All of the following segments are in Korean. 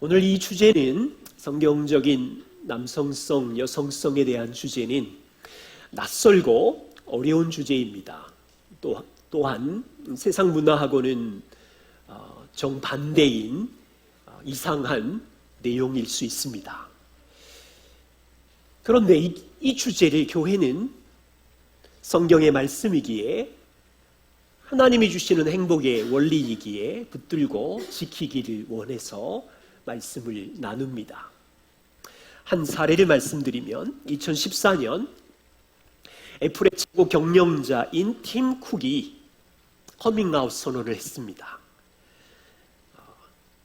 오늘 이 주제는 성경적인 남성성, 여성성에 대한 주제는 낯설고 어려운 주제입니다. 또한 세상 문화하고는 정반대인 이상한 내용일 수 있습니다. 그런데 이 주제를 교회는 성경의 말씀이기에 하나님이 주시는 행복의 원리이기에 붙들고 지키기를 원해서 말씀을 나눕니다. 한 사례를 말씀드리면 2014년 애플의 최고 경영자인 팀 쿡이 커밍아웃 선언을 했습니다.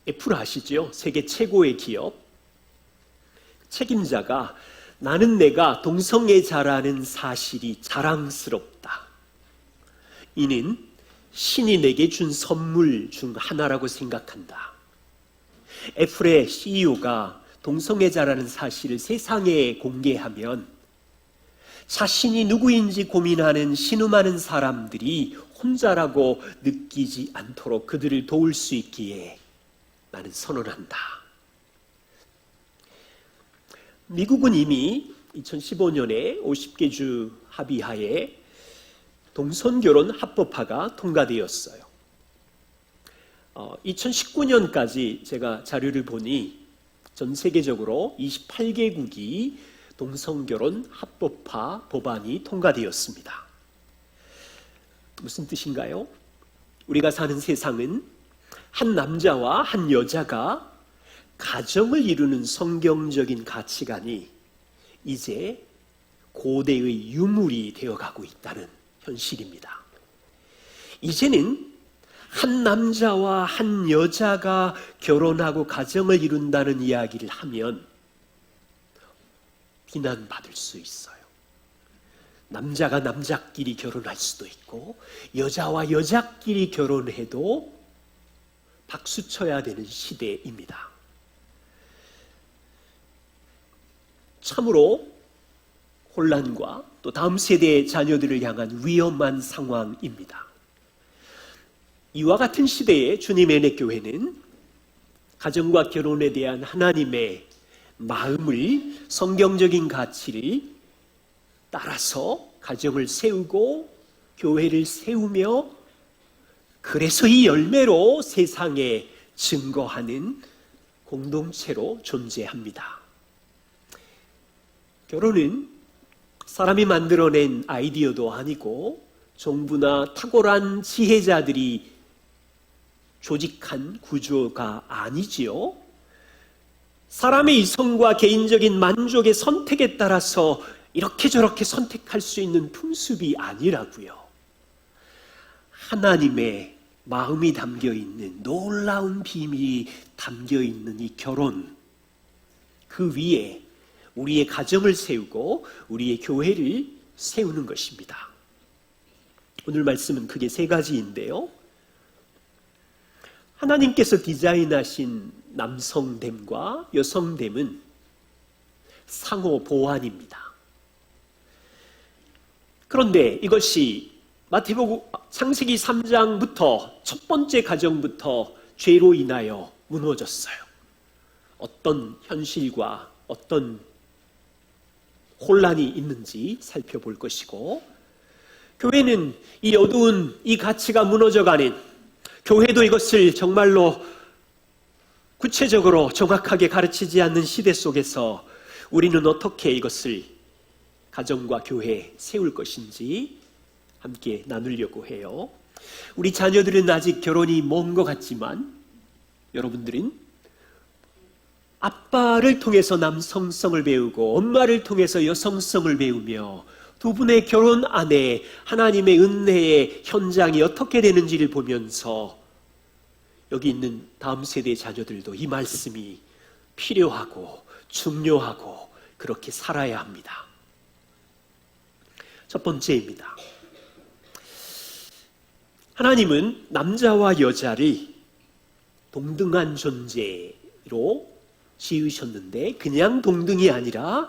애플 아시죠? 세계 최고의 기업. 책임자가 나는 내가 동성애자라는 사실이 자랑스럽다. 이는 신이 내게 준 선물 중 하나라고 생각한다. 애플의 CEO가 동성애자라는 사실을 세상에 공개하면 자신이 누구인지 고민하는 신음하는 사람들이 혼자라고 느끼지 않도록 그들을 도울 수 있기에 나는 선언한다. 미국은 이미 2015년에 50개 주 합의하에 동성결혼 합법화가 통과되었어요. 2019년까지 제가 자료를 보니 전 세계적으로 28개국이 동성결혼 합법화 법안이 통과되었습니다. 무슨 뜻인가요? 우리가 사는 세상은 한 남자와 한 여자가 가정을 이루는 성경적인 가치관이 이제 고대의 유물이 되어가고 있다는 현실입니다. 이제는 한 남자와 한 여자가 결혼하고 가정을 이룬다는 이야기를 하면 비난받을 수 있어요. 남자가 남자끼리 결혼할 수도 있고 여자와 여자끼리 결혼해도 박수 쳐야 되는 시대입니다. 참으로 혼란과 또 다음 세대의 자녀들을 향한 위험한 상황입니다. 이와 같은 시대에 주님의 은혜교회는 가정과 결혼에 대한 하나님의 마음을 성경적인 가치를 따라서 가정을 세우고 교회를 세우며 그래서 이 열매로 세상에 증거하는 공동체로 존재합니다. 결혼은 사람이 만들어낸 아이디어도 아니고 정부나 탁월한 지혜자들이 조직한 구조가 아니지요. 사람의 이성과 개인적인 만족의 선택에 따라서 이렇게 저렇게 선택할 수 있는 풍습이 아니라고요. 하나님의 마음이 담겨있는 놀라운 비밀이 담겨있는 이 결혼, 그 위에 우리의 가정을 세우고 우리의 교회를 세우는 것입니다. 오늘 말씀은 크게 세 가지인데요. 하나님께서 디자인하신 남성됨과 여성됨은 상호 보완입니다. 그런데 이것이 마태복음 창세기 3장부터 첫 번째 가정부터 죄로 인하여 무너졌어요. 어떤 현실과 어떤 혼란이 있는지 살펴볼 것이고, 교회는 이 어두운 이 가치가 무너져가는, 교회도 이것을 정말로 구체적으로 정확하게 가르치지 않는 시대 속에서 우리는 어떻게 이것을 가정과 교회에 세울 것인지 함께 나누려고 해요. 우리 자녀들은 아직 결혼이 먼 것 같지만 여러분들은 아빠를 통해서 남성성을 배우고 엄마를 통해서 여성성을 배우며 두 분의 결혼 안에 하나님의 은혜의 현장이 어떻게 되는지를 보면서 여기 있는 다음 세대의 자녀들도 이 말씀이 필요하고 중요하고 그렇게 살아야 합니다. 첫 번째입니다. 하나님은 남자와 여자를 동등한 존재로 지으셨는데 그냥 동등이 아니라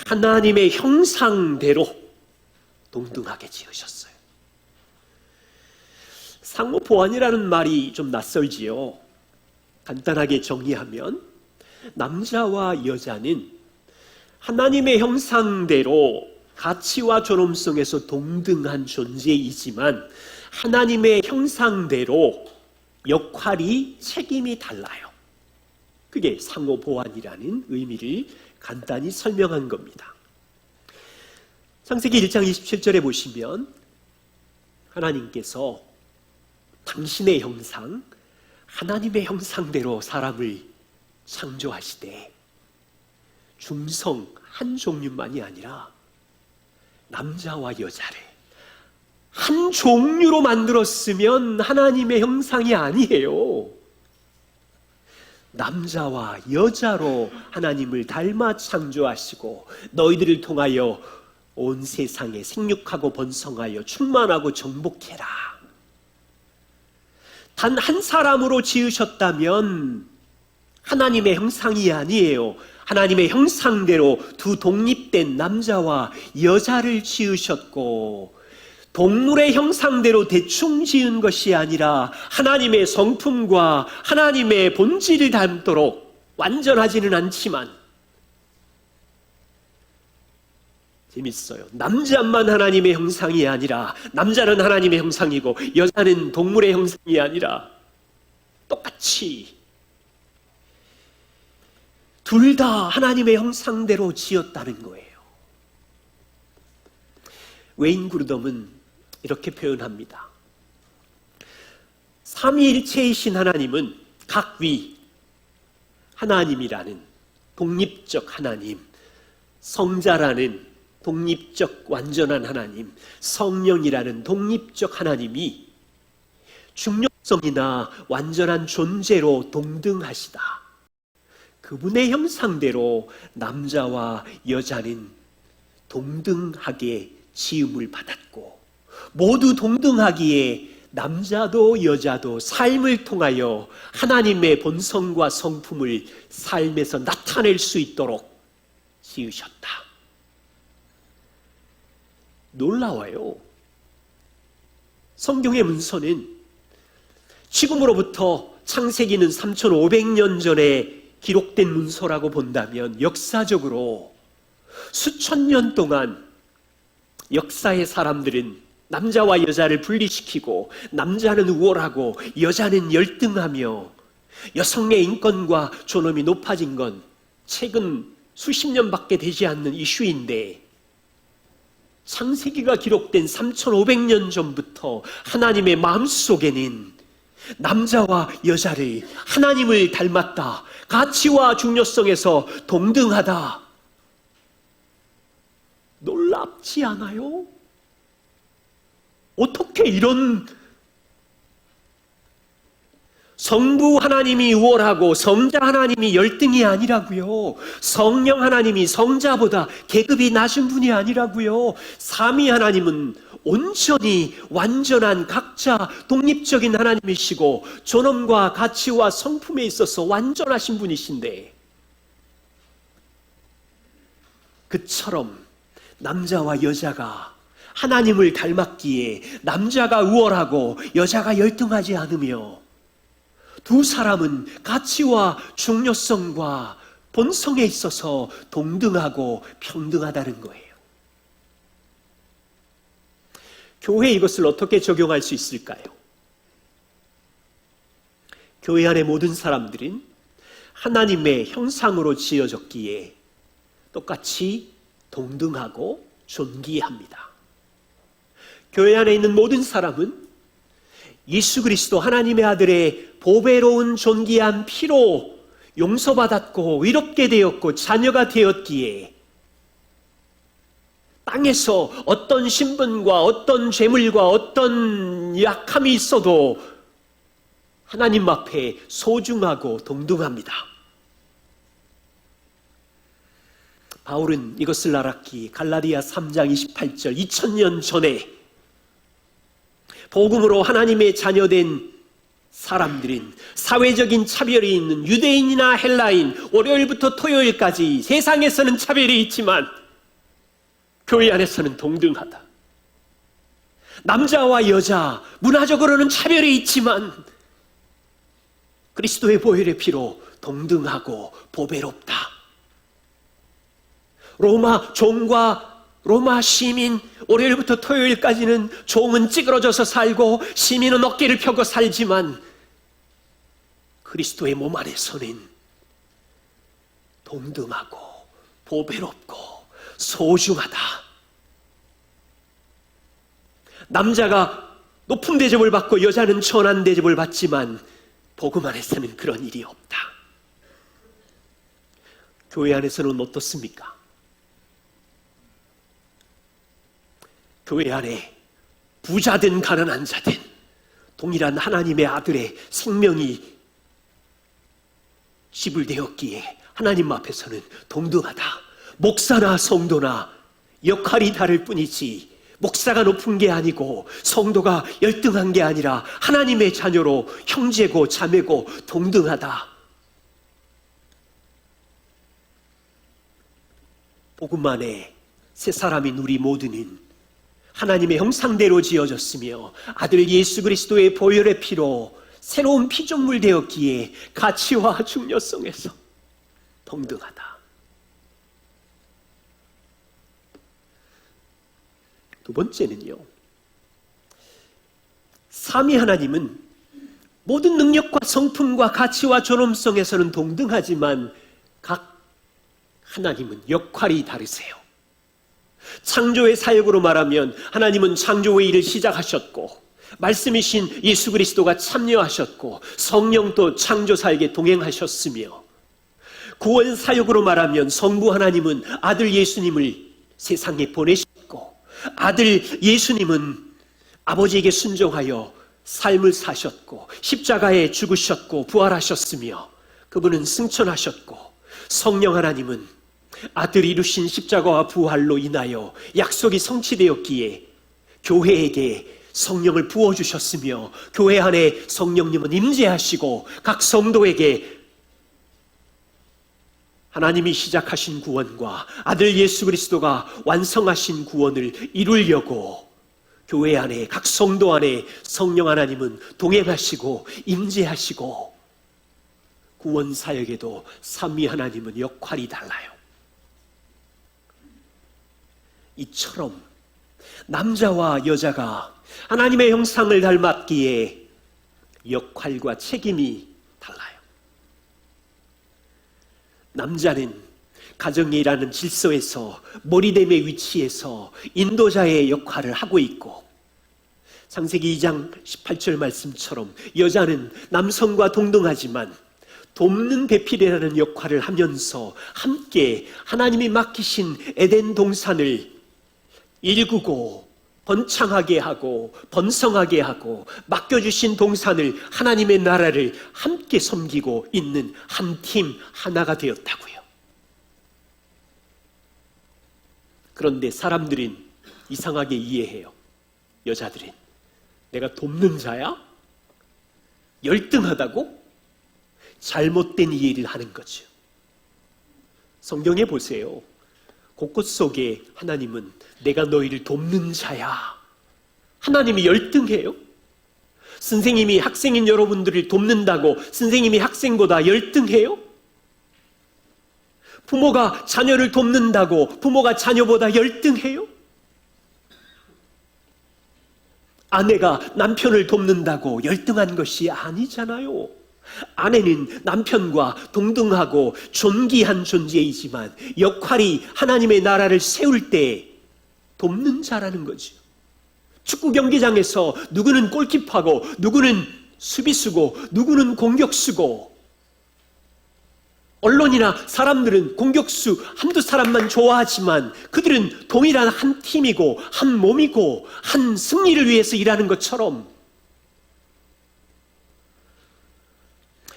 하나님의 형상대로 동등하게 지으셨어요. 상호 보완이라는 말이 좀 낯설지요. 간단하게 정리하면 남자와 여자는 하나님의 형상대로 가치와 존엄성에서 동등한 존재이지만 하나님의 형상대로 역할이, 책임이 달라요. 그게 상호 보완이라는 의미를 간단히 설명한 겁니다. 창세기 1장 27절에 보시면 하나님께서 당신의 형상, 하나님의 형상대로 사람을 창조하시되 중성 한 종류만이 아니라 남자와 여자를 한 종류로 만들었으면 하나님의 형상이 아니에요. 남자와 여자로 하나님을 닮아 창조하시고 너희들을 통하여 온 세상에 생육하고 번성하여 충만하고 정복해라. 단 한 사람으로 지으셨다면 하나님의 형상이 아니에요. 하나님의 형상대로 두 독립된 남자와 여자를 지으셨고 동물의 형상대로 대충 지은 것이 아니라 하나님의 성품과 하나님의 본질을 닮도록, 완전하지는 않지만 재밌어요. 남자만 하나님의 형상이 아니라, 남자는 하나님의 형상이고 여자는 동물의 형상이 아니라 똑같이 둘 다 하나님의 형상대로 지었다는 거예요. 웨인 그루덤은 이렇게 표현합니다. 삼위일체이신 하나님은 각위, 하나님이라는 독립적 하나님, 성자라는 독립적 완전한 하나님, 성령이라는 독립적 하나님이 중력성이나 완전한 존재로 동등하시다. 그분의 형상대로 남자와 여자는 동등하게 지음을 받았고 모두 동등하기에 남자도 여자도 삶을 통하여 하나님의 본성과 성품을 삶에서 나타낼 수 있도록 지으셨다. 놀라워요. 성경의 문서는 지금으로부터 창세기는 3500년 전에 기록된 문서라고 본다면 역사적으로 수천 년 동안 역사의 사람들은 남자와 여자를 분리시키고 남자는 우월하고 여자는 열등하며 여성의 인권과 존엄이 높아진 건 최근 수십 년밖에 되지 않는 이슈인데 창세기가 기록된 3500년 전부터 하나님의 마음속에는 남자와 여자를 하나님을 닮았다, 가치와 중요성에서 동등하다. 놀랍지 않아요? 어떻게 이런, 성부 하나님이 우월하고 성자 하나님이 열등이 아니라고요. 성령 하나님이 성자보다 계급이 낮은 분이 아니라고요. 삼위 하나님은 온전히 완전한 각자 독립적인 하나님이시고 존엄과 가치와 성품에 있어서 완전하신 분이신데 그처럼 남자와 여자가 하나님을 닮았기에 남자가 우월하고 여자가 열등하지 않으며 두 사람은 가치와 중요성과 본성에 있어서 동등하고 평등하다는 거예요. 교회에 이것을 어떻게 적용할 수 있을까요? 교회 안의 모든 사람들은 하나님의 형상으로 지어졌기에 똑같이 동등하고 존귀합니다. 교회 안에 있는 모든 사람은 예수 그리스도 하나님의 아들의 보배로운 존귀한 피로 용서받았고 의롭게 되었고 자녀가 되었기에 땅에서 어떤 신분과 어떤 재물과 어떤 약함이 있어도 하나님 앞에 소중하고 동등합니다. 바울은 이것을 알았기에 갈라디아 3장 28절 2000년 전에 복음으로 하나님의 자녀된 사람들은 사회적인 차별이 있는 유대인이나 헬라인, 월요일부터 토요일까지 세상에서는 차별이 있지만 교회 안에서는 동등하다. 남자와 여자, 문화적으로는 차별이 있지만 그리스도의 보혈의 피로 동등하고 보배롭다. 로마 종과 로마 시민, 월요일부터 토요일까지는 종은 찌그러져서 살고 시민은 어깨를 펴고 살지만 그리스도의 몸 안에서는 동등하고 보배롭고 소중하다. 남자가 높은 대접을 받고 여자는 천한 대접을 받지만 복음 안에서는 그런 일이 없다. 교회 안에서는 어떻습니까? 교회 안에 부자든 가난한 자든 동일한 하나님의 아들의 생명이 지불되었기에 하나님 앞에서는 동등하다. 목사나 성도나 역할이 다를 뿐이지 목사가 높은 게 아니고 성도가 열등한 게 아니라 하나님의 자녀로 형제고 자매고 동등하다. 복음 안에 새 사람인 우리 모두는 하나님의 형상대로 지어졌으며 아들 예수 그리스도의 보혈의 피로 새로운 피조물 되었기에 가치와 중요성에서 동등하다. 두 번째는요, 삼위 하나님은 모든 능력과 성품과 가치와 존엄성에서는 동등하지만 각 하나님은 역할이 다르세요. 창조의 사역으로 말하면 하나님은 창조의 일을 시작하셨고 말씀이신 예수 그리스도가 참여하셨고 성령도 창조 사역에 동행하셨으며, 구원 사역으로 말하면 성부 하나님은 아들 예수님을 세상에 보내셨고 아들 예수님은 아버지에게 순종하여 삶을 사셨고 십자가에 죽으셨고 부활하셨으며 그분은 승천하셨고, 성령 하나님은 아들 이루신 십자가와 부활로 인하여 약속이 성취되었기에 교회에게 성령을 부어주셨으며 교회 안에 성령님은 임재하시고 각 성도에게 하나님이 시작하신 구원과 아들 예수 그리스도가 완성하신 구원을 이루려고 교회 안에 각 성도 안에 성령 하나님은 동행하시고 임재하시고, 구원 사역에도 삼위 하나님은 역할이 달라요. 이처럼 남자와 여자가 하나님의 형상을 닮았기에 역할과 책임이 달라요. 남자는 가정에 일하는 질서에서 머리됨의 위치에서 인도자의 역할을 하고 있고, 창세기 2장 18절 말씀처럼 여자는 남성과 동등하지만 돕는 배필이라는 역할을 하면서 함께 하나님이 맡기신 에덴 동산을 일구고 번창하게 하고 번성하게 하고 맡겨주신 동산을, 하나님의 나라를 함께 섬기고 있는 한 팀 하나가 되었다고요. 그런데 사람들은 이상하게 이해해요. 여자들은 내가 돕는 자야? 열등하다고? 잘못된 이해를 하는 거죠. 성경에 보세요. 곳곳 속에 하나님은 내가 너희를 돕는 자야. 하나님이 열등해요? 선생님이 학생인 여러분들을 돕는다고 선생님이 학생보다 열등해요? 부모가 자녀를 돕는다고 부모가 자녀보다 열등해요? 아내가 남편을 돕는다고 열등한 것이 아니잖아요. 아내는 남편과 동등하고 존귀한 존재이지만 역할이 하나님의 나라를 세울 때 돕는 자라는 거죠. 축구 경기장에서 누구는 골키퍼고 누구는 수비수고 누구는 공격수고, 언론이나 사람들은 공격수 한두 사람만 좋아하지만 그들은 동일한 한 팀이고 한 몸이고 한 승리를 위해서 일하는 것처럼,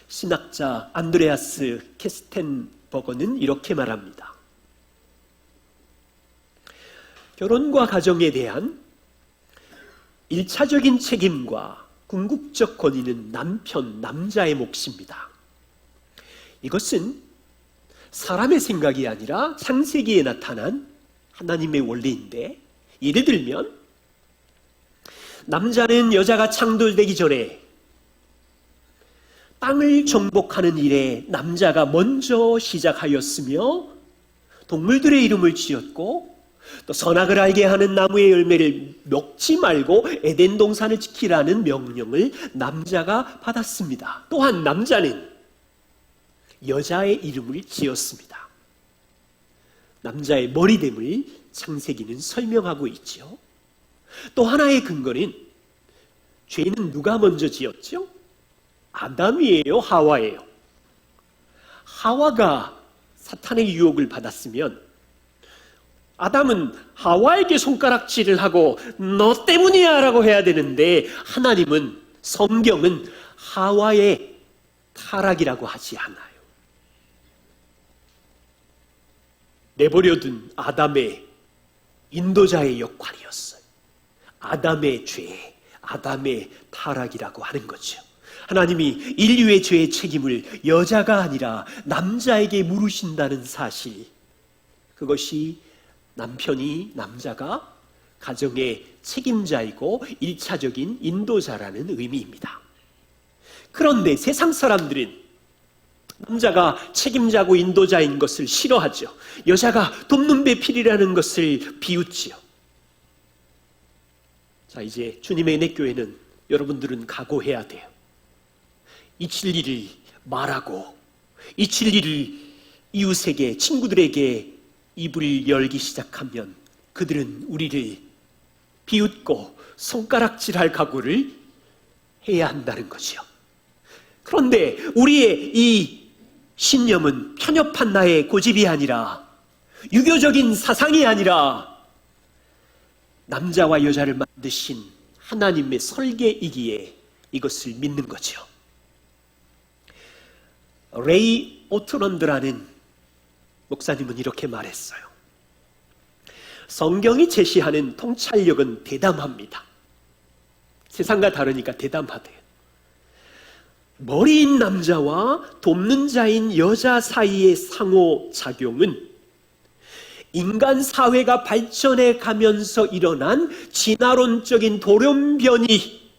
신학자 안드레아스 캐스텐버거는 이렇게 말합니다. 결혼과 가정에 대한 1차적인 책임과 궁극적 권위는 남자의 몫입니다. 이것은 사람의 생각이 아니라 창세기에 나타난 하나님의 원리인데, 예를 들면 남자는 여자가 창돌되기 전에 땅을 정복하는 일에 남자가 먼저 시작하였으며 동물들의 이름을 지었고 또 선악을 알게 하는 나무의 열매를 먹지 말고 에덴 동산을 지키라는 명령을 남자가 받았습니다. 또한 남자는 여자의 이름을 지었습니다. 남자의 머리됨을 창세기는 설명하고 있죠. 또 하나의 근거는 죄는 누가 먼저 지었죠? 아담이에요, 하와예요? 하와가 사탄의 유혹을 받았으면 아담은 하와에게 손가락질을 하고 너 때문이야 라고 해야 되는데 하나님은, 성경은 하와의 타락이라고 하지 않아요. 내버려둔 아담의 인도자의 역할이었어요. 아담의 죄, 아담의 타락이라고 하는 거죠. 하나님이 인류의 죄의 책임을 여자가 아니라 남자에게 물으신다는 사실, 그것이 남자가 가정의 책임자이고 일차적인 인도자라는 의미입니다. 그런데 세상 사람들은 남자가 책임자고 인도자인 것을 싫어하죠. 여자가 돕는 배필이라는 것을 비웃지요. 자, 이제 주님의 은혜 교회는 여러분들은 각오해야 돼요. 이 진리를 말하고 이 진리를 이웃에게, 친구들에게 입을 열기 시작하면 그들은 우리를 비웃고 손가락질할 각오를 해야 한다는 거죠. 그런데 우리의 이 신념은 편협한 나의 고집이 아니라, 유교적인 사상이 아니라 남자와 여자를 만드신 하나님의 설계이기에 이것을 믿는 거죠. 레이 오트런드라는 목사님은 이렇게 말했어요. 성경이 제시하는 통찰력은 대담합니다. 세상과 다르니까 대담하대요. 머리인 남자와 돕는 자인 여자 사이의 상호작용은 인간 사회가 발전해 가면서 일어난 진화론적인 돌연변이,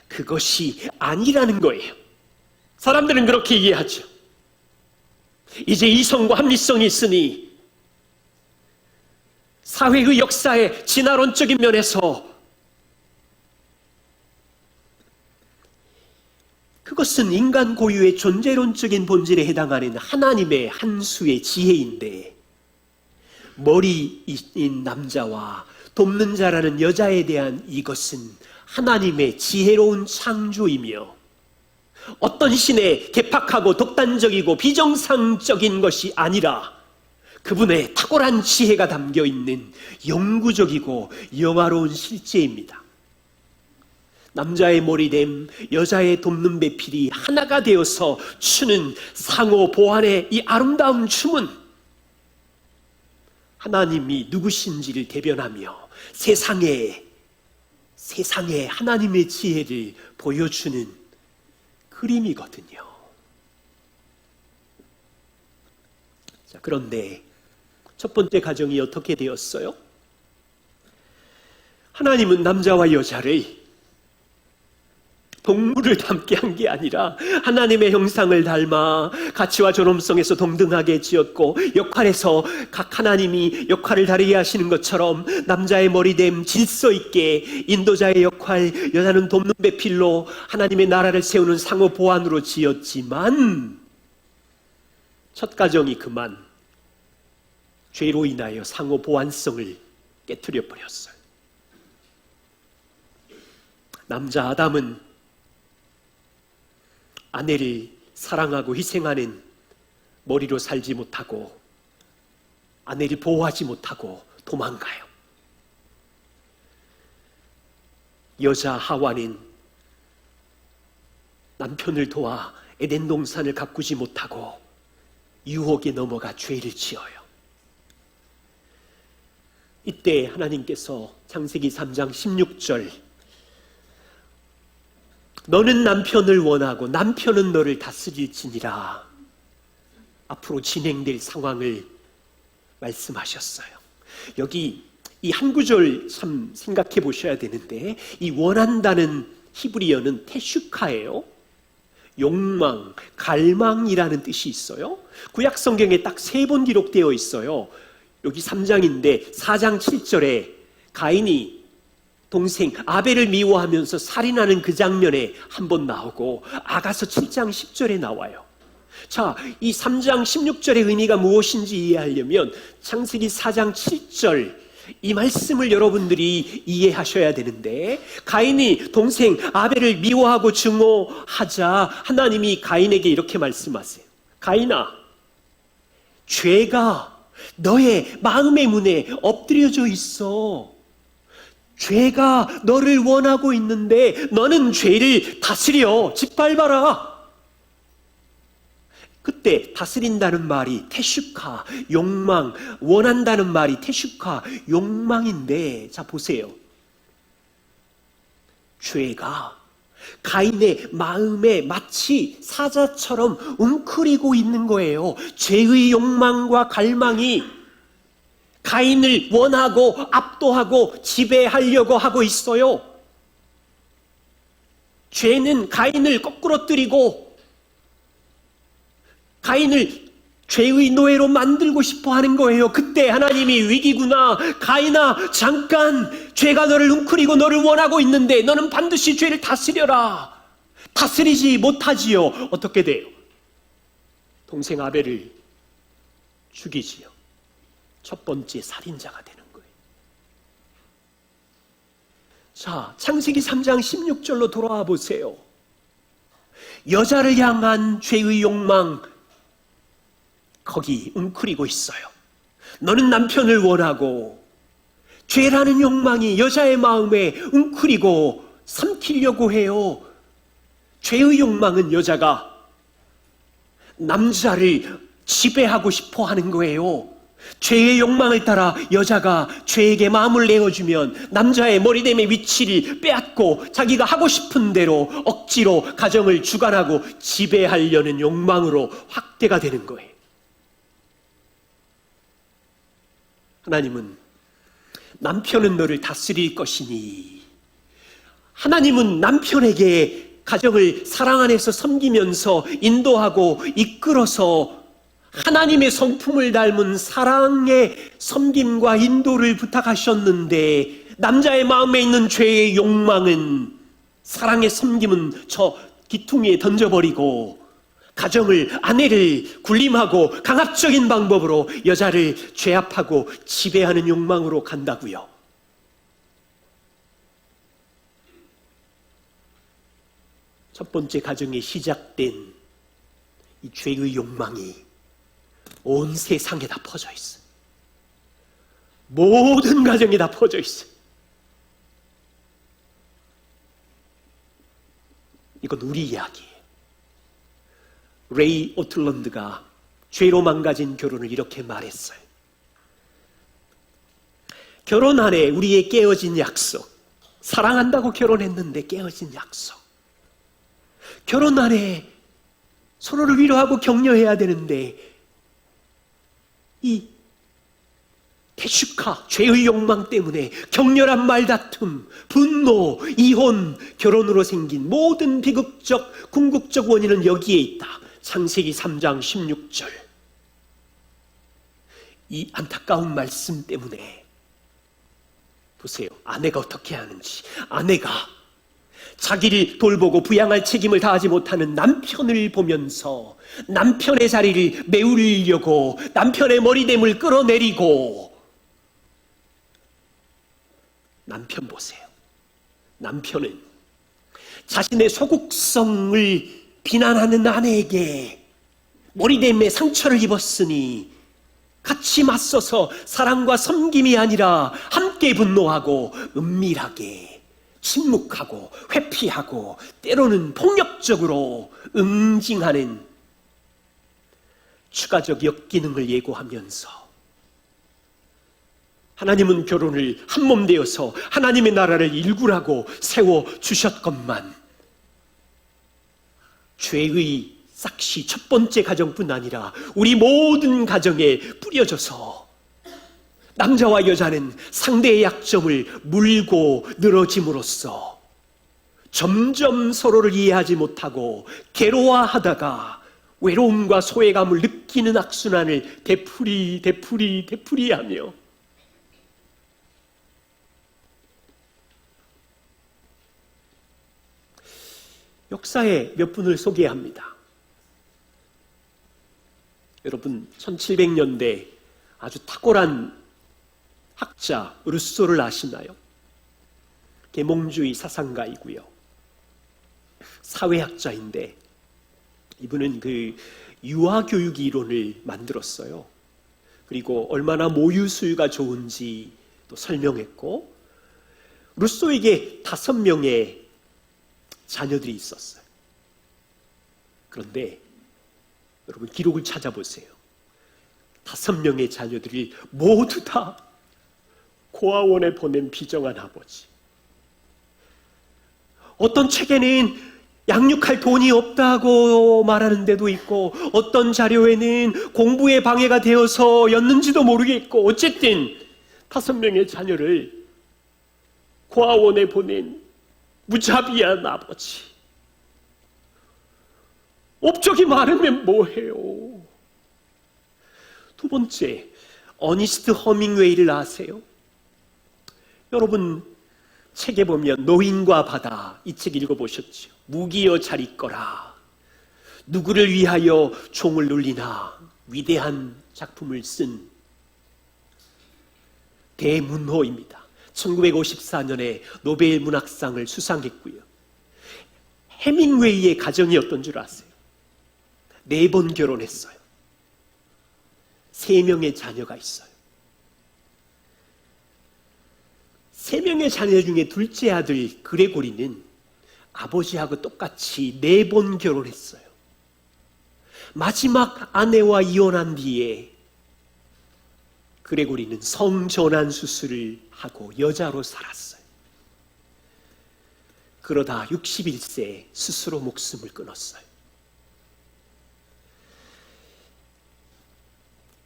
그것이 아니라는 거예요. 사람들은 그렇게 이해하죠. 이제 이성과 합리성이 있으니 사회의 역사의 진화론적인 면에서 그것은 인간 고유의 존재론적인 본질에 해당하는 하나님의 한 수의 지혜인데, 머리인 남자와 돕는 자라는 여자에 대한 이것은 하나님의 지혜로운 창조이며 어떤 신의 개팍하고 독단적이고 비정상적인 것이 아니라 그분의 탁월한 지혜가 담겨있는 영구적이고 영화로운 실제입니다. 남자의 머리됨, 여자의 돕는 배필이 하나가 되어서 추는 상호 보완의 이 아름다운 춤은 하나님이 누구신지를 대변하며 세상에 하나님의 지혜를 보여주는 그림이거든요. 자, 그런데 첫 번째 가정이 어떻게 되었어요? 하나님은 남자와 여자를 동물을 닮게 한 게 아니라 하나님의 형상을 닮아 가치와 존엄성에서 동등하게 지었고, 역할에서 각 하나님이 역할을 다르게 하시는 것처럼 남자의 머리됨 질서 있게, 인도자의 역할, 여자는 돕는 배필로 하나님의 나라를 세우는 상호 보완으로 지었지만 첫 가정이 그만 죄로 인하여 상호 보완성을 깨트려 버렸어요. 남자 아담은 아내를 사랑하고 희생하는 머리로 살지 못하고 아내를 보호하지 못하고 도망가요. 여자 하와는 남편을 도와 에덴 동산을 가꾸지 못하고 유혹에 넘어가 죄를 지어요. 이때 하나님께서 창세기 3장 16절, 너는 남편을 원하고 남편은 너를 다스릴지니라, 앞으로 진행될 상황을 말씀하셨어요. 여기 이 한 구절 참 생각해 보셔야 되는데, 이 원한다는 히브리어는 테슈카예요. 욕망, 갈망이라는 뜻이 있어요. 구약 성경에 딱 3번 기록되어 있어요. 여기 3장인데 4장 7절에 가인이 동생 아벨을 미워하면서 살인하는 그 장면에 한 번 나오고, 아가서 7장 10절에 나와요. 자, 이 3장 16절의 의미가 무엇인지 이해하려면 창세기 4장 7절 이 말씀을 여러분들이 이해하셔야 되는데, 가인이 동생 아벨을 미워하고 증오하자 하나님이 가인에게 이렇게 말씀하세요. 가인아, 죄가 너의 마음의 문에 엎드려져 있어. 죄가 너를 원하고 있는데 너는 죄를 다스려 짓밟아라. 그때 다스린다는 말이 테슈카, 욕망, 원한다는 말이 테슈카, 욕망인데, 자 보세요. 죄가 가인의 마음에 마치 사자처럼 웅크리고 있는 거예요. 죄의 욕망과 갈망이 가인을 원하고 압도하고 지배하려고 하고 있어요. 죄는 가인을 거꾸러뜨리고 가인을 죄의 노예로 만들고 싶어 하는 거예요. 그때 하나님이 위기구나. 가인아, 잠깐, 죄가 너를 웅크리고 너를 원하고 있는데 너는 반드시 죄를 다스려라. 다스리지 못하지요. 어떻게 돼요? 동생 아벨을 죽이지요. 첫 번째 살인자가 되는 거예요. 자, 창세기 3장 16절로 돌아와 보세요. 여자를 향한 죄의 욕망, 거기 웅크리고 있어요. 너는 남편을 원하고 죄라는 욕망이 여자의 마음에 웅크리고 삼키려고 해요. 죄의 욕망은 여자가 남자를 지배하고 싶어 하는 거예요. 죄의 욕망을 따라 여자가 죄에게 마음을 내어주면 남자의 머리됨의 위치를 빼앗고 자기가 하고 싶은 대로 억지로 가정을 주관하고 지배하려는 욕망으로 확대가 되는 거예요. 하나님은 남편은 너를 다스릴 것이니, 하나님은 남편에게 가정을 사랑 안에서 섬기면서 인도하고 이끌어서 하나님의 성품을 닮은 사랑의 섬김과 인도를 부탁하셨는데, 남자의 마음에 있는 죄의 욕망은, 사랑의 섬김은 저 기퉁이에 던져버리고 가정을, 아내를 군림하고 강압적인 방법으로 여자를 죄압하고 지배하는 욕망으로 간다고요. 첫 번째 가정에 시작된 이 죄의 욕망이 온 세상에 다 퍼져 있어요. 모든 가정에 다 퍼져 있어요. 이건 우리 이야기예요. 레이 오틀런드가 죄로 망가진 결혼을 이렇게 말했어요. 결혼 안에 우리의 깨어진 약속, 사랑한다고 결혼했는데 깨어진 약속, 결혼 안에 서로를 위로하고 격려해야 되는데 이 테슈카, 죄의 욕망 때문에 격렬한 말다툼, 분노, 이혼, 결혼으로 생긴 모든 비극적, 궁극적 원인은 여기에 있다. 창세기 3장 16절. 이 안타까운 말씀 때문에 보세요. 아내가 어떻게 하는지. 아내가 자기를 돌보고 부양할 책임을 다하지 못하는 남편을 보면서 남편의 자리를 메우려고 남편의 머리됨을 끌어내리고, 남편 보세요. 남편은 자신의 소극성을 비난하는 아내에게 머리됨에 상처를 입었으니 같이 맞서서 사랑과 섬김이 아니라 함께 분노하고 은밀하게 침묵하고 회피하고 때로는 폭력적으로 응징하는 추가적 역기능을 예고하면서, 하나님은 결혼을 한몸 되어서 하나님의 나라를 일구라고 세워주셨건만 죄의 싹시 첫 번째 가정뿐 아니라 우리 모든 가정에 뿌려져서 남자와 여자는 상대의 약점을 물고 늘어짐으로써 점점 서로를 이해하지 못하고 괴로워하다가 외로움과 소외감을 느끼는 악순환을 되풀이하며 역사의 몇 분을 소개합니다. 여러분, 1700년대 아주 탁월한 학자 루소를 아시나요? 계몽주의 사상가이고요. 사회학자인데 이분은 그 유아교육 이론을 만들었어요. 그리고 얼마나 모유수유가 좋은지 또 설명했고, 루소에게 5명의 자녀들이 있었어요. 그런데 여러분 기록을 찾아보세요. 5명의 자녀들이 모두 다 고아원에 보낸 비정한 아버지. 어떤 책에는 양육할 돈이 없다고 말하는 데도 있고, 어떤 자료에는 공부에 방해가 되어서였는지도 모르겠고, 어쨌든 5명의 자녀를 고아원에 보낸 무자비한 아버지. 업적이 많으면 뭐해요? 두 번째, 어니스트 허밍웨이를 아세요? 여러분 책에 보면 노인과 바다, 이 책 읽어보셨죠? 무기여 잘 있거라. 누구를 위하여 총을 눌리나. 위대한 작품을 쓴 대문호입니다. 1954년에 노벨 문학상을 수상했고요. 해밍웨이의 가정이 어떤 줄 아세요? 4번 결혼했어요. 3명의 자녀가 있어요. 3명의 자녀 중에 둘째 아들 그레고리는 아버지하고 똑같이 4번 결혼했어요. 마지막 아내와 이혼한 뒤에 그레고리는 성전환 수술을 하고 여자로 살았어요. 그러다 61세 스스로 목숨을 끊었어요.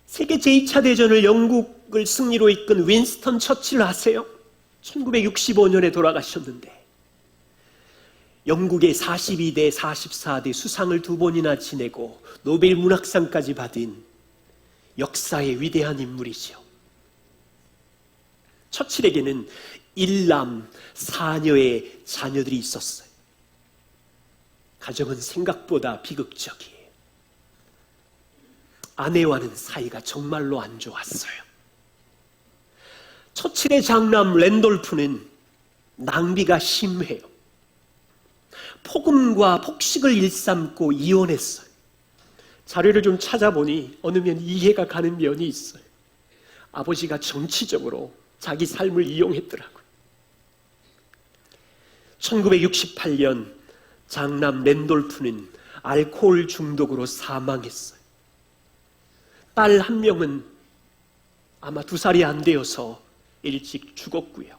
세계 제2차 대전을 영국을 승리로 이끈 윈스턴 처칠 아세요? 1965년에 돌아가셨는데 영국의 42대, 44대 수상을 2번이나 지내고 노벨 문학상까지 받은 역사의 위대한 인물이죠. 처칠에게는 1남 4녀의 자녀들이 있었어요. 가정은 생각보다 비극적이에요. 아내와는 사이가 정말로 안 좋았어요. 처칠의 장남 랜돌프는 낭비가 심해요. 폭음과 폭식을 일삼고 이혼했어요. 자료를 좀 찾아보니 어느 면 이해가 가는 면이 있어요. 아버지가 정치적으로 자기 삶을 이용했더라고요. 1968년 장남 랜돌프는 알코올 중독으로 사망했어요. 딸 1명은 아마 2살이 안 되어서 일찍 죽었고요.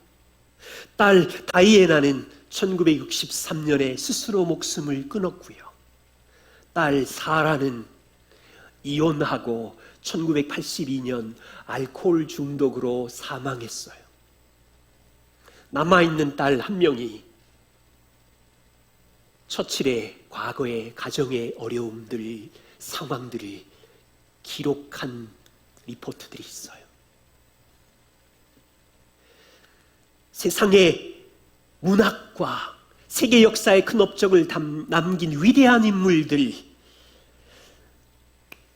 딸 다이애나는 1963년에 스스로 목숨을 끊었고요. 딸 사라는 이혼하고 1982년 알코올 중독으로 사망했어요. 남아있는 딸 1명이 처칠의 과거의 가정의 어려움들, 상황들을 기록한 리포트들이 있어요. 세상의 문학과 세계 역사에 큰 업적을 남긴 위대한 인물들,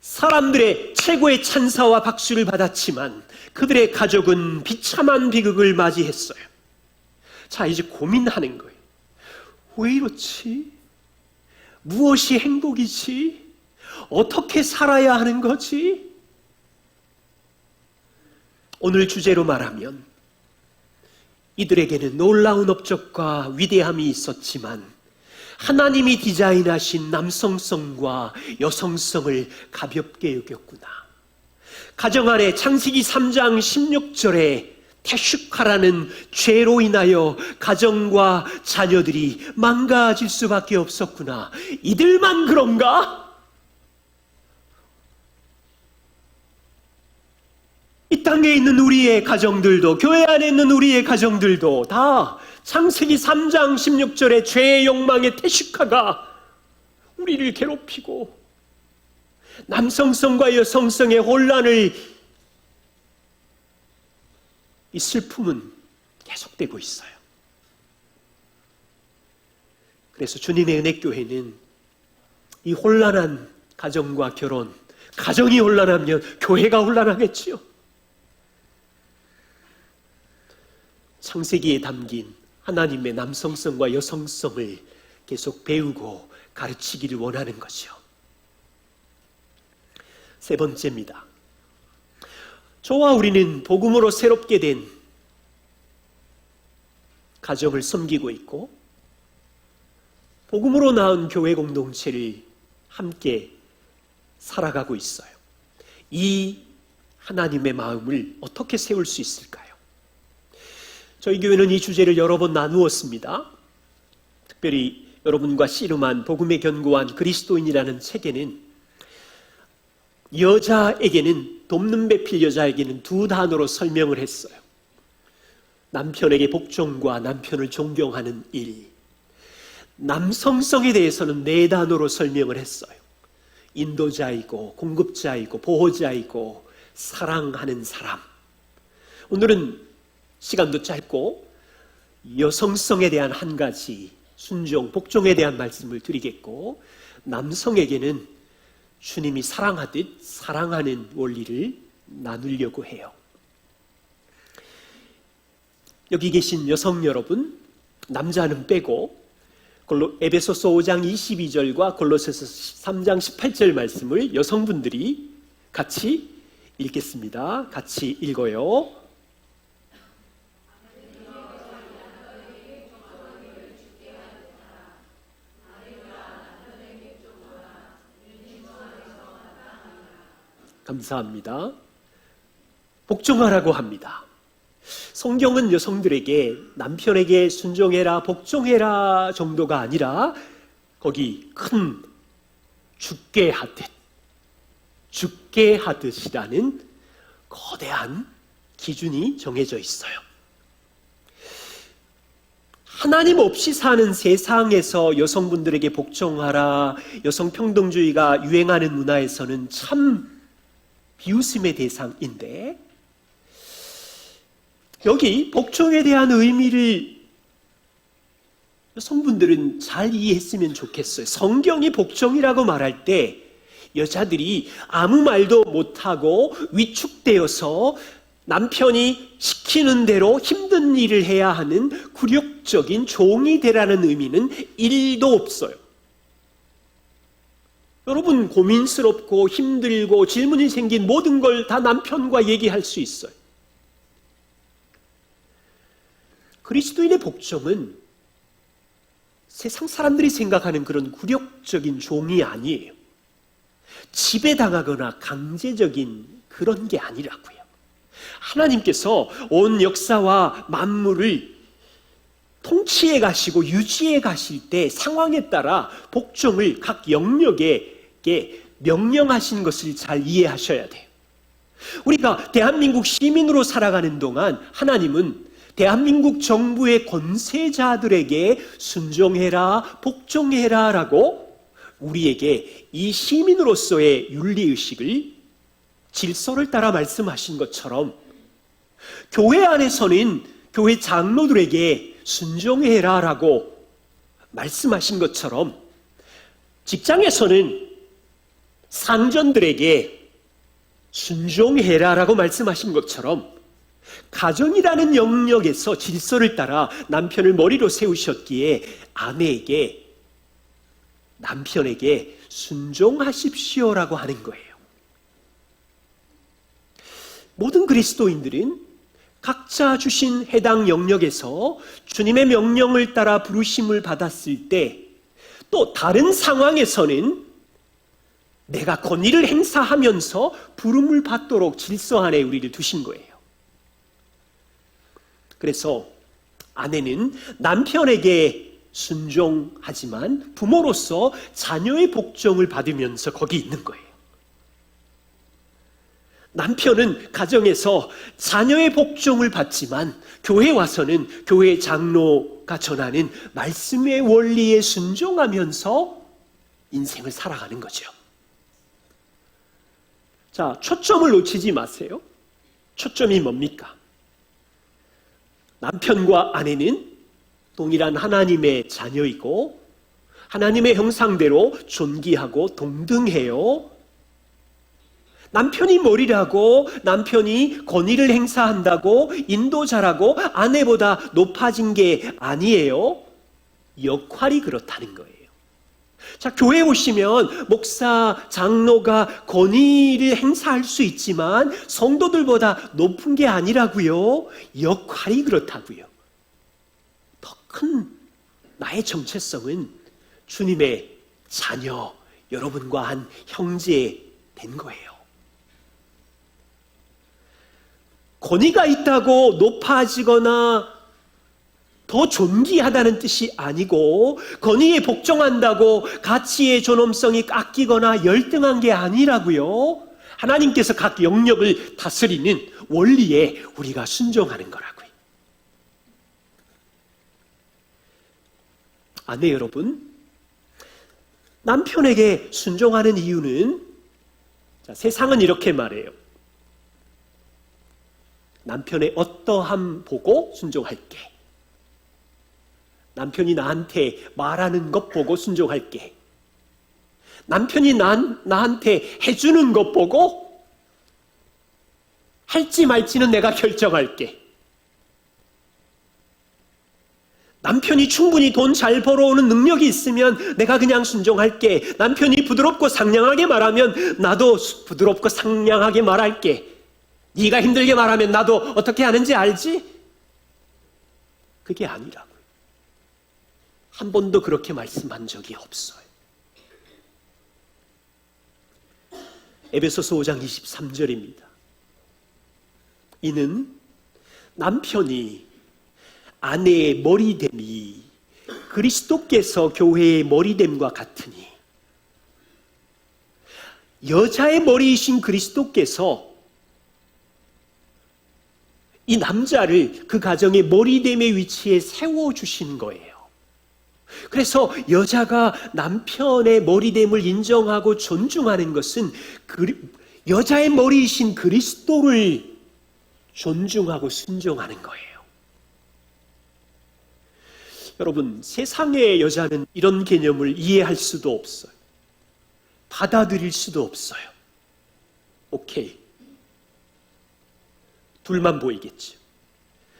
사람들의 최고의 찬사와 박수를 받았지만 그들의 가족은 비참한 비극을 맞이했어요. 자, 이제 고민하는 거예요. 왜 이렇지? 무엇이 행복이지? 어떻게 살아야 하는 거지? 오늘 주제로 말하면 이들에게는 놀라운 업적과 위대함이 있었지만 하나님이 디자인하신 남성성과 여성성을 가볍게 여겼구나. 가정 안에 창세기 3장 16절에 태슈카라는 죄로 인하여 가정과 자녀들이 망가질 수밖에 없었구나. 이들만 그런가? 이 땅에 있는 우리의 가정들도, 교회 안에 있는 우리의 가정들도 다 창세기 3장 16절의 죄의 욕망의 태식화가 우리를 괴롭히고 남성성과 여성성의 혼란을, 이 슬픔은 계속되고 있어요. 그래서 주님의 은혜교회는 이 혼란한 가정과 결혼, 가정이 혼란하면 교회가 혼란하겠지요. 창세기에 담긴 하나님의 남성성과 여성성을 계속 배우고 가르치기를 원하는 것이요. 세 번째입니다. 저와 우리는 복음으로 새롭게 된 가정을 섬기고 있고 복음으로 낳은 교회 공동체를 함께 살아가고 있어요. 이 하나님의 마음을 어떻게 세울 수 있을까요? 저희 교회는 이 주제를 여러 번 나누었습니다. 특별히 여러분과 씨름한 복음에 견고한 그리스도인이라는 책에는 여자에게는, 돕는 배필 여자에게는 두 단어로 설명을 했어요. 남편에게 복종과 남편을 존경하는 일. 남성성에 대해서는 네 단어로 설명을 했어요. 인도자이고 공급자이고 보호자이고 사랑하는 사람. 오늘은 시간도 짧고 여성성에 대한 한 가지 순종, 복종에 대한 말씀을 드리겠고, 남성에게는 주님이 사랑하듯 사랑하는 원리를 나누려고 해요. 여기 계신 여성 여러분, 남자는 빼고 에베소서 5장 22절과 골로새서 3장 18절 말씀을 여성분들이 같이 읽겠습니다. 같이 읽어요. 감사합니다. 복종하라고 합니다. 성경은 여성들에게 남편에게 순종해라, 복종해라 정도가 아니라 거기 큰 죽게 하듯이라는 거대한 기준이 정해져 있어요. 하나님 없이 사는 세상에서 여성분들에게 복종하라, 여성평등주의가 유행하는 문화에서는 참 비웃음의 대상인데, 여기 복종에 대한 의미를 여성분들은 잘 이해했으면 좋겠어요. 성경이 복종이라고 말할 때 여자들이 아무 말도 못하고 위축되어서 남편이 시키는 대로 힘든 일을 해야 하는 굴욕적인 종이 되라는 의미는 1도 없어요. 여러분, 고민스럽고 힘들고 질문이 생긴 모든 걸 다 남편과 얘기할 수 있어요. 그리스도인의 복종은 세상 사람들이 생각하는 그런 굴욕적인 종이 아니에요. 지배당하거나 강제적인 그런 게 아니라고요. 하나님께서 온 역사와 만물을 통치해 가시고 유지해 가실 때 상황에 따라 복종을 각 영역에게 명령하신 것을 잘 이해하셔야 돼요. 우리가 대한민국 시민으로 살아가는 동안 하나님은 대한민국 정부의 권세자들에게 순종해라, 복종해라 라고 우리에게 이 시민으로서의 윤리의식을, 질서를 따라 말씀하신 것처럼 교회 안에서는 교회 장로들에게 순종해라 라고 말씀하신 것처럼 직장에서는 상전들에게 순종해라 라고 말씀하신 것처럼 가정이라는 영역에서 질서를 따라 남편을 머리로 세우셨기에 아내에게, 남편에게 순종하십시오라고 하는 거예요. 모든 그리스도인들은 각자 주신 해당 영역에서 주님의 명령을 따라 부르심을 받았을 때, 또 다른 상황에서는 내가 권위를 행사하면서 부름을 받도록 질서 안에 우리를 두신 거예요. 그래서 아내는 남편에게 순종하지만 부모로서 자녀의 복종을 받으면서 거기 있는 거예요. 남편은 가정에서 자녀의 복종을 받지만 교회 와서는 교회 장로가 전하는 말씀의 원리에 순종하면서 인생을 살아가는 거죠. 자, 초점을 놓치지 마세요. 초점이 뭡니까? 남편과 아내는 동일한 하나님의 자녀이고 하나님의 형상대로 존귀하고 동등해요. 남편이 머리라고, 남편이 권위를 행사한다고, 인도자라고 아내보다 높아진 게 아니에요. 역할이 그렇다는 거예요. 자, 교회 오시면 목사, 장로가 권위를 행사할 수 있지만 성도들보다 높은 게 아니라고요. 역할이 그렇다고요. 더 큰 나의 정체성은 주님의 자녀, 여러분과 한 형제 된 거예요. 권위가 있다고 높아지거나 더 존귀하다는 뜻이 아니고, 권위에 복종한다고 가치의 존엄성이 깎이거나 열등한 게 아니라고요. 하나님께서 각 영역을 다스리는 원리에 우리가 순종하는 거라고요. 아내 여러분, 남편에게 순종하는 이유는, 자, 세상은 이렇게 말해요. 남편의 어떠함 보고 순종할게. 남편이 나한테 말하는 것 보고 순종할게. 남편이 나한테 해주는 것 보고 할지 말지는 내가 결정할게. 남편이 충분히 돈 잘 벌어오는 능력이 있으면 내가 그냥 순종할게. 남편이 부드럽고 상냥하게 말하면 나도 부드럽고 상냥하게 말할게. 네가 힘들게 말하면 나도 어떻게 하는지 알지? 그게 아니라고요. 한 번도 그렇게 말씀한 적이 없어요. 에베소서 5장 23절입니다. 이는 남편이 아내의 머리됨이 그리스도께서 교회의 머리됨과 같으니, 여자의 머리이신 그리스도께서 이 남자를 그 가정의 머리됨의 위치에 세워주신 거예요. 그래서 여자가 남편의 머리됨을 인정하고 존중하는 것은 여자의 머리이신 그리스도를 존중하고 순종하는 거예요. 여러분, 세상의 여자는 이런 개념을 이해할 수도 없어요. 받아들일 수도 없어요. 오케이. 둘만 보이겠죠.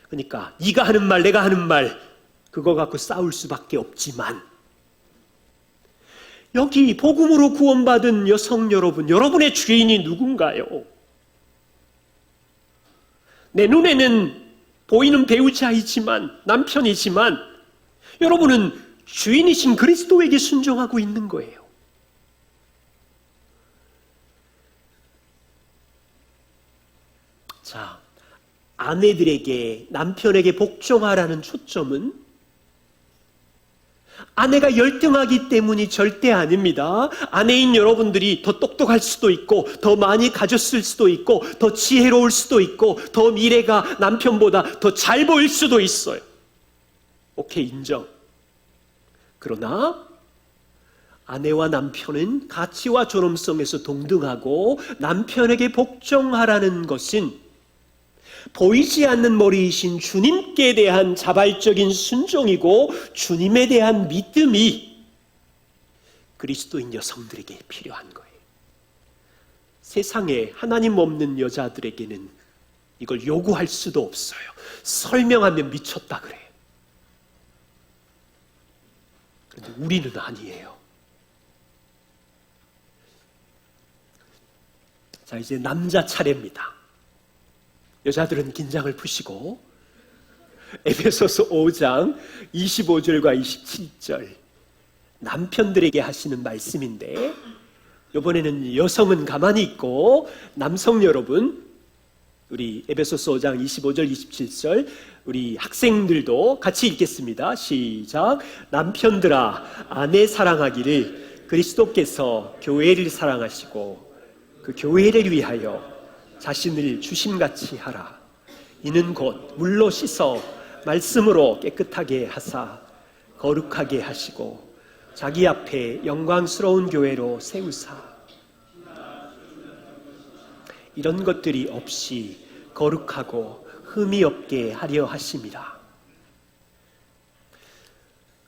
그러니까 네가 하는 말, 내가 하는 말, 그거 갖고 싸울 수밖에 없지만, 여기 복음으로 구원받은 여성 여러분, 여러분의 주인이 누군가요? 내 눈에는 보이는 배우자이지만, 남편이지만, 여러분은 주인이신 그리스도에게 순종하고 있는 거예요. 자, 아내들에게, 남편에게 복종하라는 초점은 아내가 열등하기 때문이 절대 아닙니다. 아내인 여러분들이 더 똑똑할 수도 있고, 더 많이 가졌을 수도 있고, 더 지혜로울 수도 있고, 더 미래가 남편보다 더 잘 보일 수도 있어요. 오케이, 인정. 그러나 아내와 남편은 가치와 존엄성에서 동등하고, 남편에게 복종하라는 것은 보이지 않는 머리이신 주님께 대한 자발적인 순종이고, 주님에 대한 믿음이 그리스도인 여성들에게 필요한 거예요. 세상에 하나님 없는 여자들에게는 이걸 요구할 수도 없어요. 설명하면 미쳤다 그래요. 그런데 우리는 아니에요. 자, 이제 남자 차례입니다. 여자들은 긴장을 푸시고 에베소서 5장 25절과 27절 남편들에게 하시는 말씀인데, 이번에는 여성은 가만히 있고 남성 여러분, 우리 에베소서 5장 25절 27절 우리 학생들도 같이 읽겠습니다. 시작. 남편들아, 아내 사랑하기를 그리스도께서 교회를 사랑하시고 그 교회를 위하여 자신을 주심같이 하라. 이는 곧 물로 씻어 말씀으로 깨끗하게 하사 거룩하게 하시고 자기 앞에 영광스러운 교회로 세우사 이런 것들이 없이 거룩하고 흠이 없게 하려 하심이라.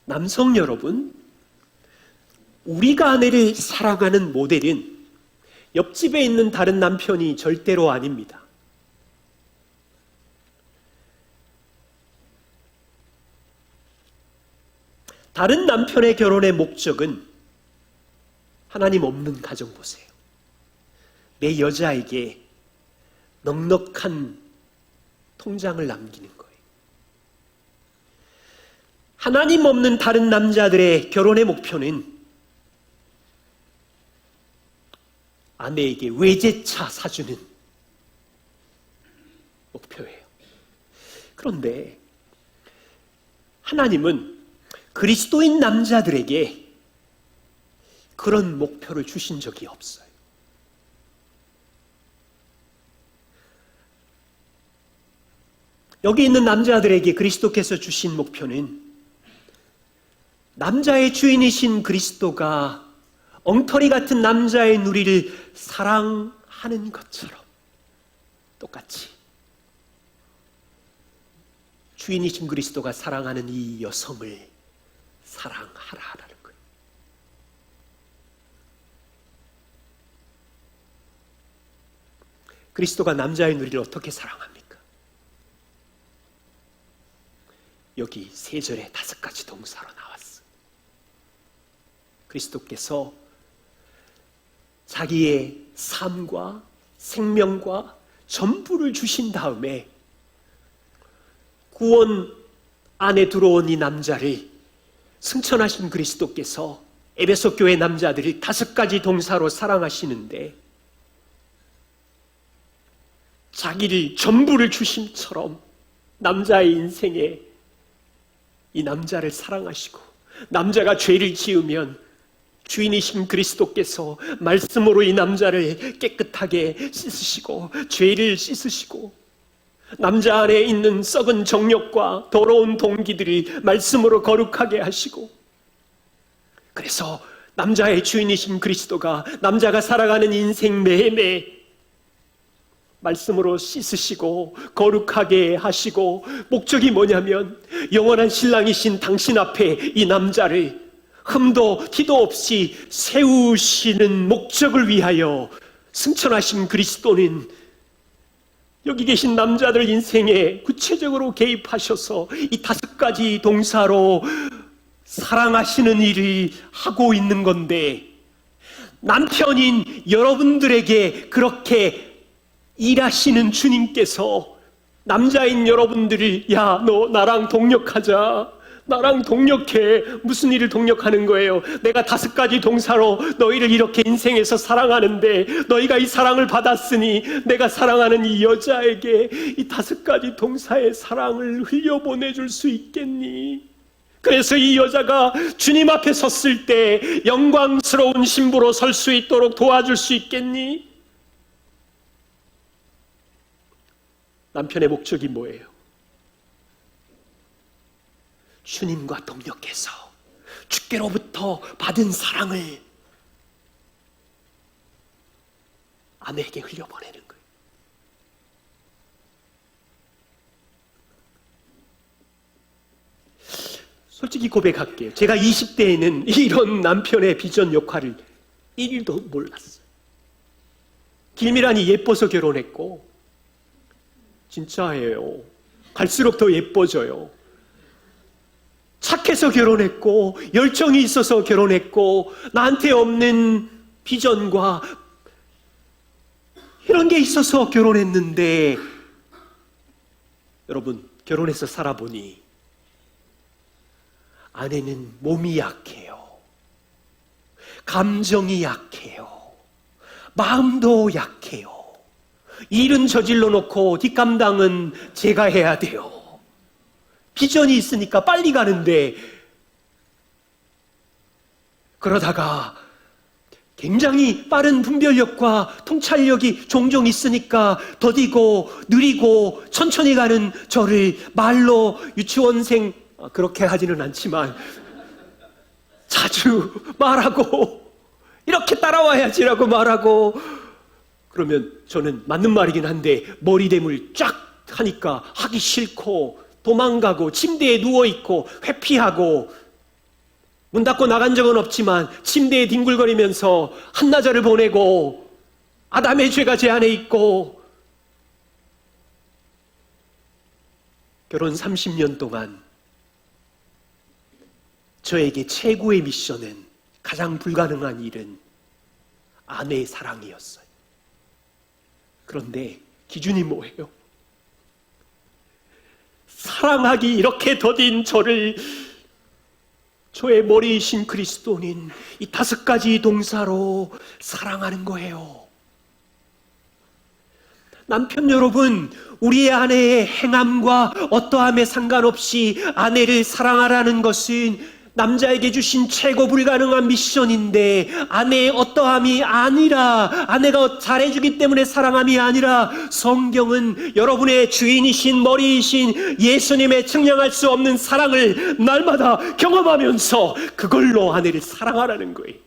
남성 여러분, 우리가 아내를 사랑하는 모델은 옆집에 있는 다른 남편이 절대로 아닙니다. 다른 남편의 결혼의 목적은 하나님 없는 가정 보세요. 내 여자에게 넉넉한 통장을 남기는 거예요. 하나님 없는 다른 남자들의 결혼의 목표는 아내에게 외제차 사주는 목표예요. 그런데 하나님은 그리스도인 남자들에게 그런 목표를 주신 적이 없어요. 여기 있는 남자들에게 그리스도께서 주신 목표는 남자의 주인이신 그리스도가 엉터리 같은 남자의 누리를 사랑하는 것처럼 똑같이 주인이신 그리스도가 사랑하는 이 여성을 사랑하라라는 거예요. 그리스도가 남자의 누리를 어떻게 사랑합니까? 여기 3절에 5가지 동사로 나왔어요. 그리스도께서 자기의 삶과 생명과 전부를 주신 다음에 구원 안에 들어온 이 남자를 승천하신 그리스도께서 에베소 교회 남자들을 5가지 동사로 사랑하시는데 자기를 전부를 주심처럼 남자의 인생에 이 남자를 사랑하시고 남자가 죄를 지으면 주인이신 그리스도께서 말씀으로 이 남자를 깨끗하게 씻으시고 죄를 씻으시고 남자 안에 있는 썩은 정욕과 더러운 동기들을 말씀으로 거룩하게 하시고 그래서 남자의 주인이신 그리스도가 남자가 살아가는 인생 내내 말씀으로 씻으시고 거룩하게 하시고 목적이 뭐냐면 영원한 신랑이신 당신 앞에 이 남자를 흠도 티도 없이 세우시는 목적을 위하여 승천하신 그리스도는 여기 계신 남자들 인생에 구체적으로 개입하셔서 이 5가지 동사로 사랑하시는 일을 하고 있는 건데 남편인 여러분들에게 그렇게 일하시는 주님께서 남자인 여러분들이 야, 너 나랑 동력하자. 나랑 동력해. 무슨 일을 동력하는 거예요? 내가 5가지 동사로 너희를 이렇게 인생에서 사랑하는데 너희가 이 사랑을 받았으니 내가 사랑하는 이 여자에게 이 5가지 동사의 사랑을 흘려보내줄 수 있겠니? 그래서 이 여자가 주님 앞에 섰을 때 영광스러운 신부로 설 수 있도록 도와줄 수 있겠니? 남편의 목적이 뭐예요? 주님과 동력해서 주께로부터 받은 사랑을 아내에게 흘려보내는 거예요. 솔직히 고백할게요. 제가 20대에는 이런 남편의 비전 역할을 1도 몰랐어요. 길미란이 예뻐서 결혼했고 진짜예요. 갈수록 더 예뻐져요. 착해서 결혼했고 열정이 있어서 결혼했고 나한테 없는 비전과 이런 게 있어서 결혼했는데 여러분 결혼해서 살아보니 아내는 몸이 약해요. 감정이 약해요. 마음도 약해요. 일은 저질러 놓고 뒷감당은 제가 해야 돼요. 비전이 있으니까 빨리 가는데 그러다가 굉장히 빠른 분별력과 통찰력이 종종 있으니까 더디고 느리고 천천히 가는 저를 말로 유치원생, 그렇게 하지는 않지만 자주 말하고 이렇게 따라와야지라고 말하고, 그러면 저는 맞는 말이긴 한데 머리대물 쫙 하니까 하기 싫고 도망가고 침대에 누워있고 회피하고, 문 닫고 나간 적은 없지만 침대에 뒹굴거리면서 한나절을 보내고 아담의 죄가 제 안에 있고, 결혼 30년 동안 저에게 최고의 미션은, 가장 불가능한 일은 아내의 사랑이었어요. 그런데 기준이 뭐예요? 사랑하기 이렇게 더딘 저를 저의 머리이신 그리스도는 이 5가지 동사로 사랑하는 거예요. 남편 여러분, 우리의 아내의 행함과 어떠함에 상관없이 아내를 사랑하라는 것은 남자에게 주신 최고 불가능한 미션인데, 아내의 어떠함이 아니라, 아내가 잘해주기 때문에 사랑함이 아니라, 성경은 여러분의 주인이신 머리이신 예수님의 측량할 수 없는 사랑을 날마다 경험하면서 그걸로 아내를 사랑하라는 거예요.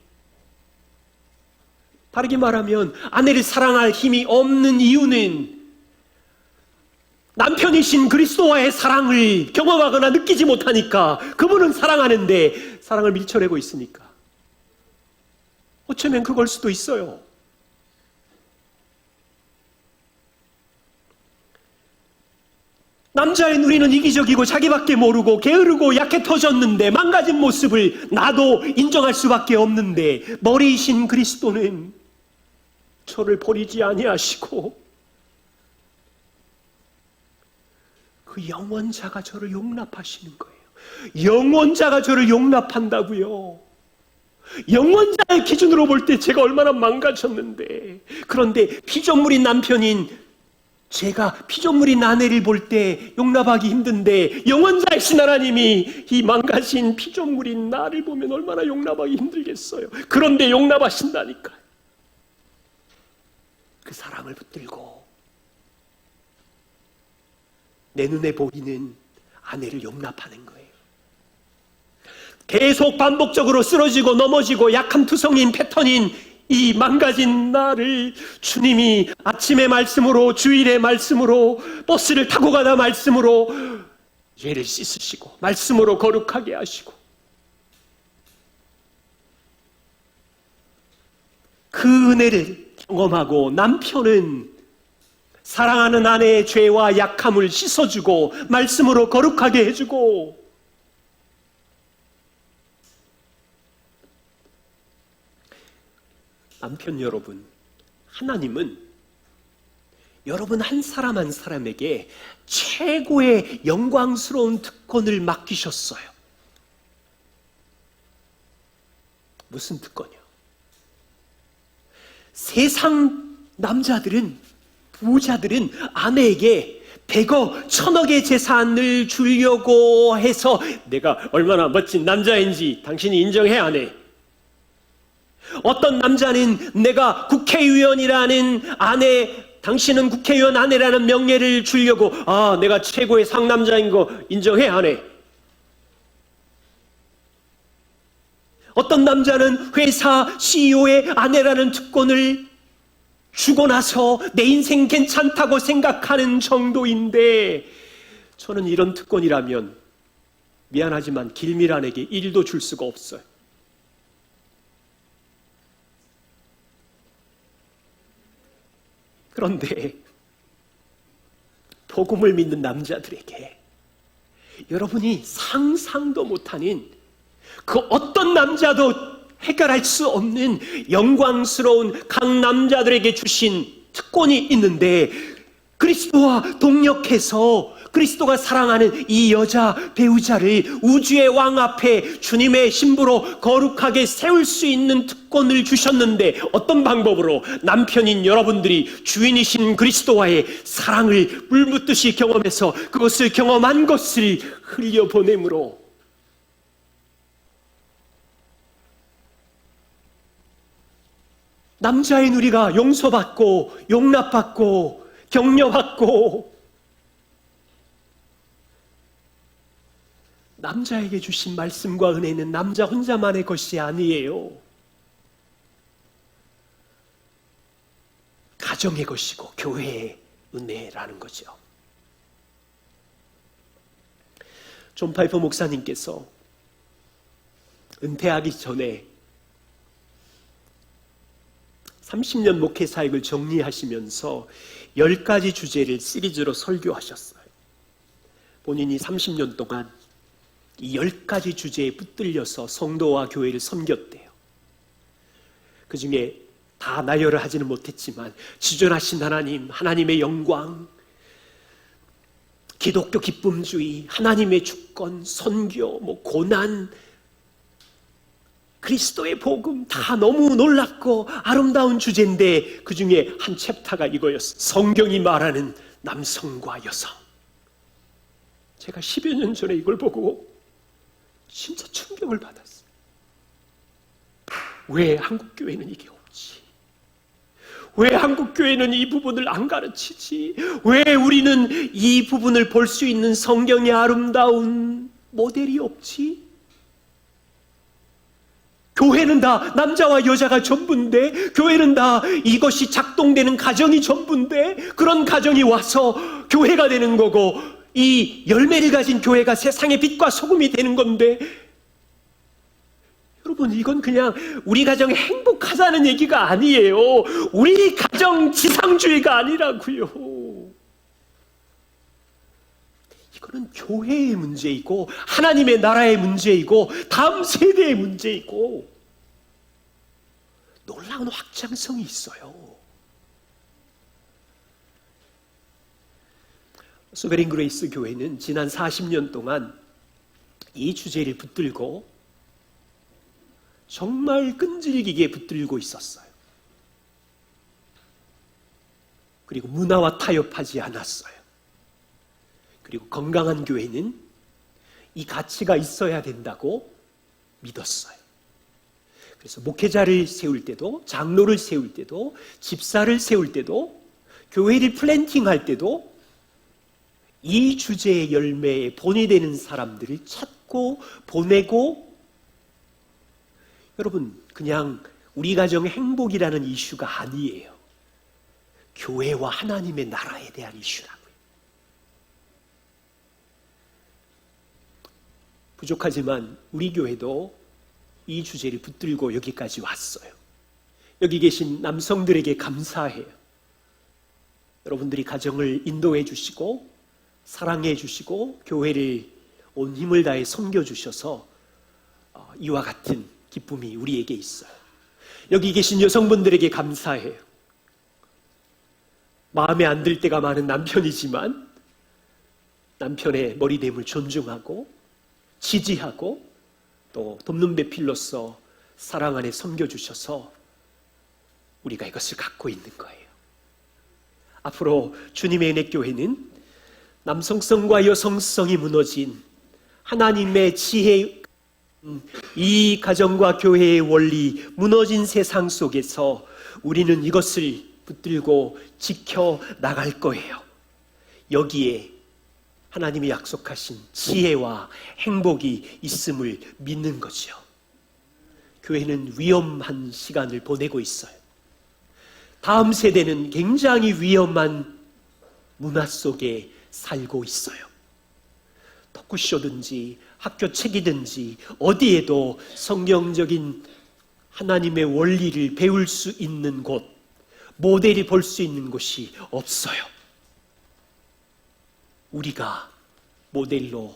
다르게 말하면 아내를 사랑할 힘이 없는 이유는 남편이신 그리스도와의 사랑을 경험하거나 느끼지 못하니까, 그분은 사랑하는데 사랑을 밀쳐내고 있으니까. 어쩌면 그걸 수도 있어요. 남자인 우리는 이기적이고 자기밖에 모르고 게으르고 약해 터졌는데, 망가진 모습을 나도 인정할 수밖에 없는데, 머리이신 그리스도는 저를 버리지 아니하시고 그 영원자가 저를 용납하시는 거예요. 영원자가 저를 용납한다고요. 영원자의 기준으로 볼 때 제가 얼마나 망가졌는데, 그런데 피조물인 남편인 제가 피조물인 아내를 볼 때 용납하기 힘든데, 영원자이신 하나님이 이 망가진 피조물인 나를 보면 얼마나 용납하기 힘들겠어요. 그런데 용납하신다니까. 그 사랑을 붙들고 내 눈에 보이는 아내를 용납하는 거예요. 계속 반복적으로 쓰러지고 넘어지고 약한 투성인 패턴인 이 망가진 나를 주님이 아침의 말씀으로, 주일의 말씀으로, 버스를 타고 가다 말씀으로 죄를 씻으시고 말씀으로 거룩하게 하시고, 그 은혜를 경험하고 남편은 사랑하는 아내의 죄와 약함을 씻어주고 말씀으로 거룩하게 해주고, 남편 여러분, 하나님은 여러분 한 사람 한 사람에게 최고의 영광스러운 특권을 맡기셨어요. 무슨 특권이요? 세상 남자들은, 부자들은 아내에게 100억, 1000억의 재산을 주려고 해서 내가 얼마나 멋진 남자인지 당신이 인정해 안 해? 어떤 남자는 내가 국회의원이라는 아내, 당신은 국회의원 아내라는 명예를 주려고 내가 최고의 상남자인 거 인정해 안 해? 어떤 남자는 회사 CEO의 아내라는 특권을 주고 나서 내 인생 괜찮다고 생각하는 정도인데, 저는 이런 특권이라면 미안하지만 길밀한에게 1도 줄 수가 없어요. 그런데 복음을 믿는 남자들에게 여러분이 상상도 못하는, 그 어떤 남자도 해결할 수 없는 영광스러운 각 남자들에게 주신 특권이 있는데, 그리스도와 동역해서 그리스도가 사랑하는 이 여자 배우자를 우주의 왕 앞에 주님의 신부로 거룩하게 세울 수 있는 특권을 주셨는데, 어떤 방법으로? 남편인 여러분들이 주인이신 그리스도와의 사랑을 물붓듯이 경험해서 그것을 경험한 것을 흘려보냄으로 남자인 우리가 용서받고 용납받고 격려받고 남자에게 주신 말씀과 은혜는 남자 혼자만의 것이 아니에요. 가정의 것이고 교회의 은혜라는 거죠. 존 파이퍼 목사님께서 은퇴하기 전에 30년 목회 사역을 정리하시면서 10가지 주제를 시리즈로 설교하셨어요. 본인이 30년 동안 이 10가지 주제에 붙들려서 성도와 교회를 섬겼대요. 그 중에 다 나열을 하지는 못했지만 지존하신 하나님, 하나님의 영광, 기독교 기쁨주의, 하나님의 주권, 선교, 고난, 그리스도의 복음 다 너무 놀랍고 아름다운 주제인데 그 중에 한 챕터가 이거였어요. 성경이 말하는 남성과 여성. 제가 10여 년 전에 이걸 보고 진짜 충격을 받았어요. 왜 한국교회는 이게 없지? 왜 한국교회는 이 부분을 안 가르치지? 왜 우리는 이 부분을 볼 수 있는 성경의 아름다운 모델이 없지? 교회는 다 남자와 여자가 전부인데, 교회는 다 이것이 작동되는 가정이 전부인데, 그런 가정이 와서 교회가 되는 거고, 이 열매를 가진 교회가 세상의 빛과 소금이 되는 건데, 여러분, 이건 그냥 우리 가정이 행복하다는 얘기가 아니에요. 우리 가정 지상주의가 아니라고요. 이거는 교회의 문제이고 하나님의 나라의 문제이고 다음 세대의 문제이고 놀라운 확장성이 있어요. 소베린 그레이스 교회는 지난 40년 동안 이 주제를 붙들고 정말 끈질기게 붙들고 있었어요. 그리고 문화와 타협하지 않았어요. 그리고 건강한 교회는 이 가치가 있어야 된다고 믿었어요. 그래서 목회자를 세울 때도, 장로를 세울 때도, 집사를 세울 때도, 교회를 플랜팅할 때도 이 주제의 열매에 본이 되는 사람들을 찾고 보내고, 여러분, 그냥 우리 가정의 행복이라는 이슈가 아니에요. 교회와 하나님의 나라에 대한 이슈라고요. 부족하지만 우리 교회도 이 주제를 붙들고 여기까지 왔어요. 여기 계신 남성들에게 감사해요. 여러분들이 가정을 인도해 주시고 사랑해 주시고 교회를 온 힘을 다해 섬겨 주셔서 이와 같은 기쁨이 우리에게 있어요. 여기 계신 여성분들에게 감사해요. 마음에 안 들 때가 많은 남편이지만 남편의 머리됨을 존중하고 지지하고 또 돕는 배필로서 사랑 안에 섬겨주셔서 우리가 이것을 갖고 있는 거예요. 앞으로 주님의 은혜교회는 남성성과 여성성이 무너진 하나님의 지혜, 이 가정과 교회의 원리 무너진 세상 속에서 우리는 이것을 붙들고 지켜나갈 거예요. 여기에 하나님이 약속하신 지혜와 행복이 있음을 믿는 거죠. 교회는 위험한 시간을 보내고 있어요. 다음 세대는 굉장히 위험한 문화 속에 살고 있어요. 토크쇼든지 학교 책이든지 어디에도 성경적인 하나님의 원리를 배울 수 있는 곳, 모델이 볼 수 있는 곳이 없어요. 우리가 모델로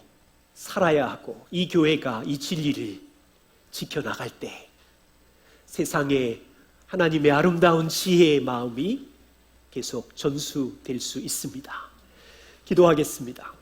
살아야 하고 이 교회가 이 진리를 지켜나갈 때 세상에 하나님의 아름다운 지혜의 마음이 계속 전수될 수 있습니다. 기도하겠습니다.